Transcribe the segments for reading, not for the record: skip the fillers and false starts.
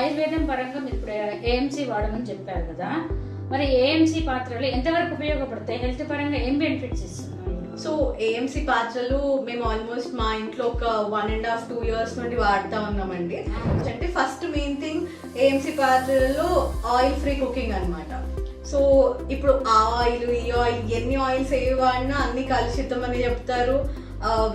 ఆయుర్వేదం పరంగా మీరు ఇప్పుడు ఏఎంసీ వాడమని చెప్పారు కదా, మరి ఏఎంసీ పాత్రలు ఎంతవరకు ఉపయోగపడతాయి? హెల్త్ పరంగా ఏం బెనిఫిట్స్ ఇస్తున్నాయి? సో ఏఎంసీ పాత్రలు మేము ఆల్మోస్ట్ మా ఇంట్లో ఒక 1.5-2 years నుండి వాడుతూ ఉన్నామండి. అంటే ఫస్ట్ మెయిన్ థింగ్ ఏఎంసీ పాత్రలలో ఆయిల్ ఫ్రీ కుకింగ్ అనమాట. సో ఇప్పుడు ఆ ఆయిల్ ఈ ఆయిల్ ఎన్ని ఆయిల్స్ ఏవి వాడినా అన్ని కలుషితం అని చెప్తారు.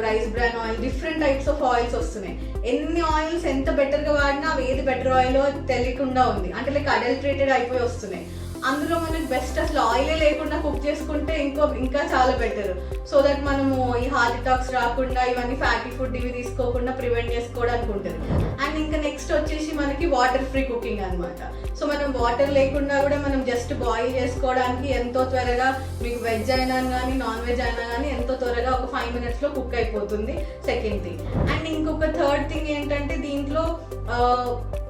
Rice bran oil, different types of oils వస్తున్నాయి. ఎన్ని ఆయిల్స్ ఎంత బెటర్గా వాడినా అవి ఏది బెటర్ ఆయిల్ తెలియకుండా ఉంది, అంటే లైక్ అడల్ట్రేటెడ్ అయిపోయి వస్తున్నాయి. అందులో మనకి బెస్ట్ అసలు ఆయిలే లేకుండా కుక్ చేసుకుంటే ఇంకా చాలా బెటర్. సో దట్ మనము ఈ హార్ట్ అటాక్స్ రాకుండా, ఇవన్నీ ఫ్యాటీ ఫుడ్ ఇవి తీసుకోకుండా ప్రివెంట్ చేసుకోవడానికి ఉంటుంది. అండ్ ఇంకా నెక్స్ట్ వచ్చేసి మనకి వాటర్ ఫ్రీ కుకింగ్ అనమాట. సో మనం వాటర్ లేకుండా కూడా మనం జస్ట్ బాయిల్ చేసుకోవడానికి ఎంతో త్వరగా, మీకు వెజ్ అయినా కానీ నాన్ వెజ్ అయినా కానీ ఎంతో త్వరగా ఒక 5 minutes కుక్ అయిపోతుంది. Second thing. అండ్ ఇంకొక థర్డ్ థింగ్ ఏంటంటే దీంట్లో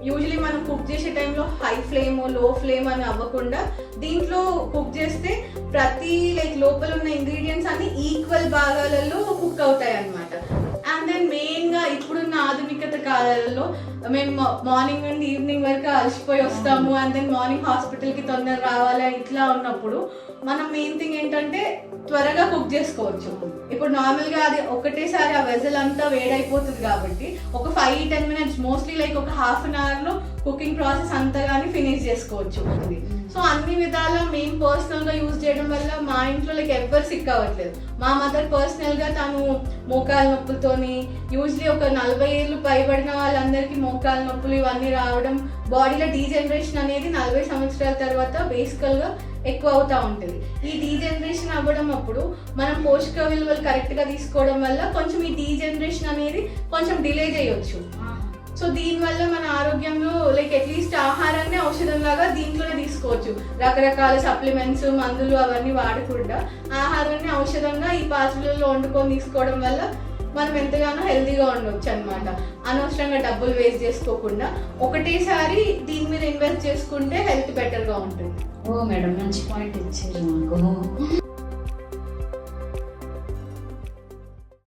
యూజువలీ మనం కుక్ చేసే టైంలో హై ఫ్లేమ్ లో ఫ్లేమ్ అని అవ్వకుండా దీంట్లో కుక్ చేస్తే ప్రతి లైక్ లోపల ఉన్న ఇంగ్రీడియంట్స్ అన్ని ఈక్వల్ భాగాలలో కుక్ అవుతాయి అన్నమాట. అండ్ దెన్ మెయిన్ గా ఇప్పుడున్న ఆధునికత కాలాలలో మేము మార్నింగ్ నుండి ఈవినింగ్ వరకు అలసిపోయి వస్తాము, అండ్ దెన్ మార్నింగ్ హాస్పిటల్ కి తొందర రావాలి ఇట్లా ఉన్నప్పుడు మనం మెయిన్ థింగ్ ఏంటంటే త్వరగా కుక్ చేసుకోవచ్చు. ఇప్పుడు నార్మల్ గా అది ఒకటేసారి ఆ వెజల్ అంతా వేడైపోతుంది కాబట్టి ఒక 5-10 minutes, మోస్ట్లీ లైక్ ఒక 1/2 hour లో కుకింగ్ ప్రాసెస్ అంతా కానీ ఫినిష్ చేసుకోవచ్చు. సో అన్ని విధాల మేము పర్సనల్ గా యూజ్ చేయడం వల్ల మా ఇంట్లో లైక్ ఎవ్వరు సిక్ అవ్వట్లేదు. మా మదర్ పర్సనల్ గా తను మోకాల నొప్పులతోని, యూజువలీ ఒక 40 ఏళ్ళు పైబడిన వాళ్ళందరికీ మోకాల నొప్పులు ఇవన్నీ రావడం, బాడీలో డీజనరేషన్ అనేది 40 సంవత్సరాల తర్వాత బేసికల్ గా ఎక్కువ అవుతా ఉంటుంది. ఈ డీజనరేషన్ అవ్వడం అప్పుడు మనం పోషక విలువలు కరెక్ట్ గా తీసుకోవడం వల్ల కొంచెం ఈ డీజనరేషన్ అనేది కొంచెం డిలే చేయొచ్చు. సో దీనివల్ల మన ఆరోగ్యంలో లైక్ అట్లీస్ట్ ఆహారాన్ని ఔషధం లాగా దీంట్లోనే తీసుకోవచ్చు. రకరకాల సప్లిమెంట్స్, మందులు అవన్నీ వాడకుండా ఆహారాన్ని ఔషధంగా ఈ పాత్రలలో వండుకొని తీసుకోవడం వల్ల మనం ఎంతగానో హెల్తీగా ఉండొచ్చు అనమాట. అనవసరంగా డబ్బులు వేస్ట్ చేసుకోకుండా ఒకటేసారి దీని మీద ఇన్వెస్ట్ చేసుకుంటే హెల్త్ బెటర్గా ఉంటుంది. ఓ మేడం, మంచి పాయింట్ ఇచ్చారు మాకు.